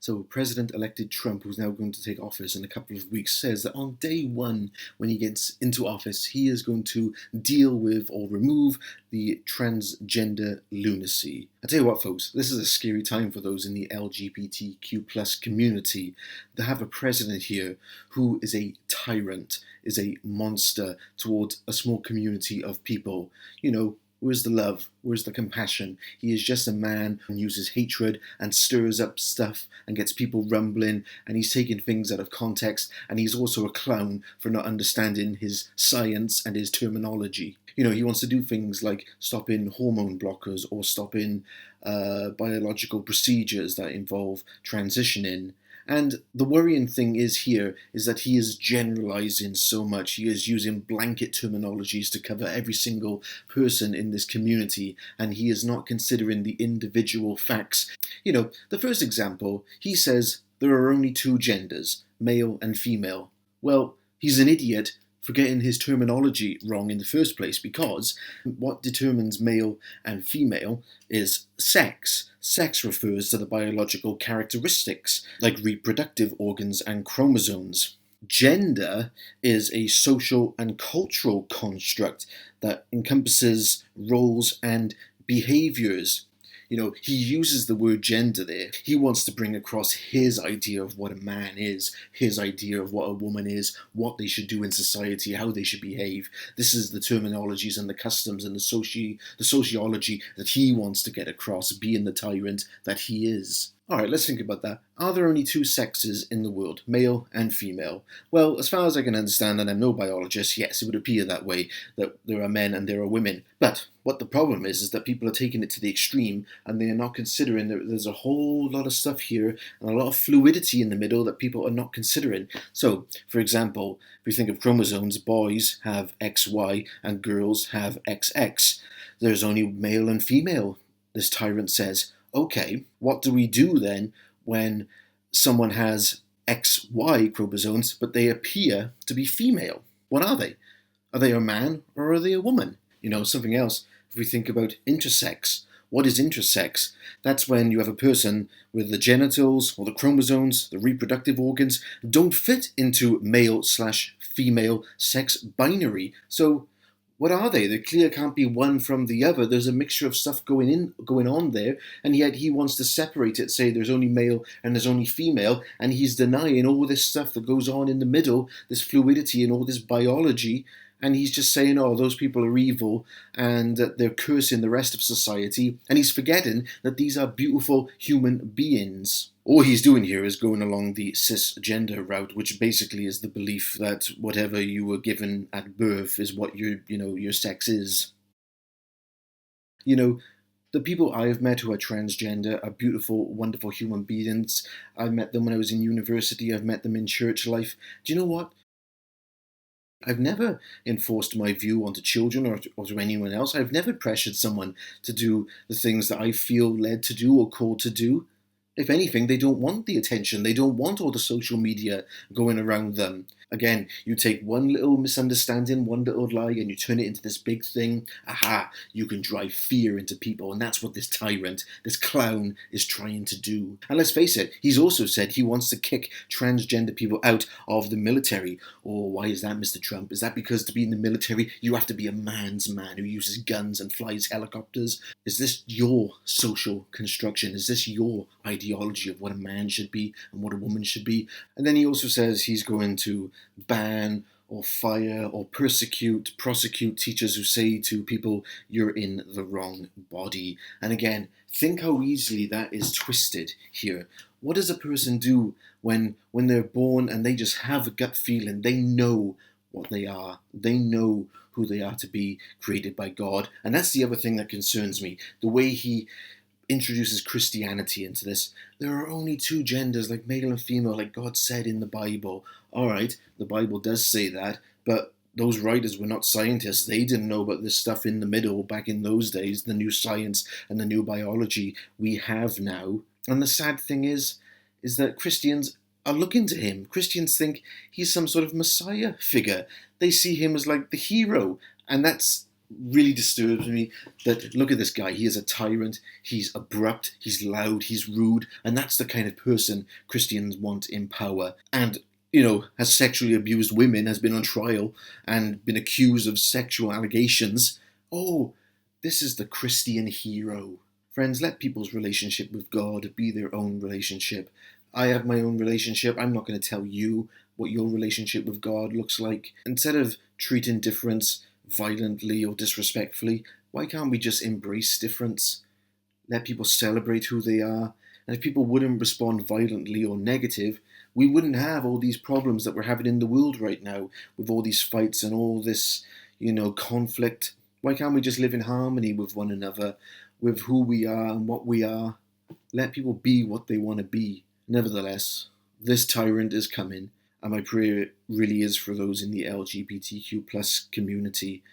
So President-elected Trump, who's now going to take office in a couple of weeks, says that on day one, when he gets into office, he is going to deal with or remove the transgender lunacy. I tell you what, folks, this is a scary time for those in the LGBTQ plus community. To have a president here who is a tyrant, is a monster towards a small community of people. Where's the love? Where's the compassion? He is just a man who uses hatred and stirs up stuff and gets people rumbling, and he's taking things out of context, and he's also a clown for not understanding his science and his terminology. He wants to do things like stopping hormone blockers or stopping biological procedures that involve transitioning. And the worrying thing is that he is generalizing so much. He is using blanket terminologies to cover every single person in this community, and he is not considering the individual facts. The first example, he says there are only two genders, male and female. Well, he's an idiot for getting his terminology wrong in the first place, because what determines male and female is sex. Sex refers to the biological characteristics, like reproductive organs and chromosomes. Gender is a social and cultural construct that encompasses roles and behaviors. He uses the word gender there. He wants to bring across his idea of what a man is, his idea of what a woman is, what they should do in society, how they should behave. This is the terminologies and the customs and the sociology that he wants to get across, being the tyrant that he is. Alright, let's think about that. Are there only two sexes in the world, male and female? Well, as far as I can understand, and I'm no biologist, yes, it would appear that way, that there are men and there are women. But what the problem is that people are taking it to the extreme, and they are not considering that there's a whole lot of stuff here, and a lot of fluidity in the middle that people are not considering. So, for example, if you think of chromosomes, boys have XY and girls have XX. There's only male and female, this tyrant says. Okay, what do we do then when someone has XY chromosomes, but they appear to be female? What are they? Are they a man or are they a woman? Something else, if we think about intersex. What is intersex? That's when you have a person with the genitals or the chromosomes, the reproductive organs, don't fit into male/female sex binary. So what are they? They clearly can't be one from the other. There's a mixture of stuff going on there, and yet he wants to separate it, say there's only male and there's only female, and he's denying all this stuff that goes on in the middle, this fluidity and all this biology, and he's just saying, oh, those people are evil, and that they're cursing the rest of society, and he's forgetting that these are beautiful human beings. All he's doing here is going along the cisgender route, which basically is the belief that whatever you were given at birth is what your sex is. The people I've met who are transgender are beautiful, wonderful human beings. I met them when I was in university. I've met them in church life. Do you know what? I've never enforced my view onto children or to anyone else. I've never pressured someone to do the things that I feel led to do or called to do. If anything, they don't want the attention. They don't want all the social media going around them. Again, you take one little misunderstanding, one little lie, and you turn it into this big thing. Aha, you can drive fear into people, and that's what this tyrant, this clown, is trying to do. And let's face it, he's also said he wants to kick transgender people out of the military. Or why is that, Mr. Trump? Is that because to be in the military, you have to be a man's man who uses guns and flies helicopters? Is this your social construction? Is this your ideology of what a man should be and what a woman should be? And then he also says he's going to ban or fire or prosecute teachers who say to people, you're in the wrong body. And again, think how easily that is twisted here. What does a person do when they're born and they just have a gut feeling? They know what they are. They know who they are to be, created by God. And that's the other thing that concerns me. The way he introduces Christianity into this. There are only two genders, like male and female, like God said in the Bible. Alright, the Bible does say that, but those writers were not scientists. They didn't know about this stuff in the middle back in those days, the new science and the new biology we have now. And the sad thing is that Christians are looking to him. Christians think he's some sort of Messiah figure. They see him as like the hero, and that's really disturbs me that look at this guy. He is a tyrant. He's abrupt. He's loud. He's rude, and that's the kind of person Christians want in power. And has sexually abused women, has been on trial and been accused of sexual allegations. Oh, this is the Christian hero. Friends, let people's relationship with God be their own relationship. I have my own relationship. I'm not going to tell you what your relationship with God looks like. Instead of treating difference violently or disrespectfully, why can't we just embrace difference? Let people celebrate who they are. And if people wouldn't respond violently or negative, we wouldn't have all these problems that we're having in the world right now with all these fights and all this, conflict. Why can't we just live in harmony with one another, with who we are and what we are? Let people be what they want to be. Nevertheless, this tyrant is coming, and my prayer really is for those in the LGBTQ plus community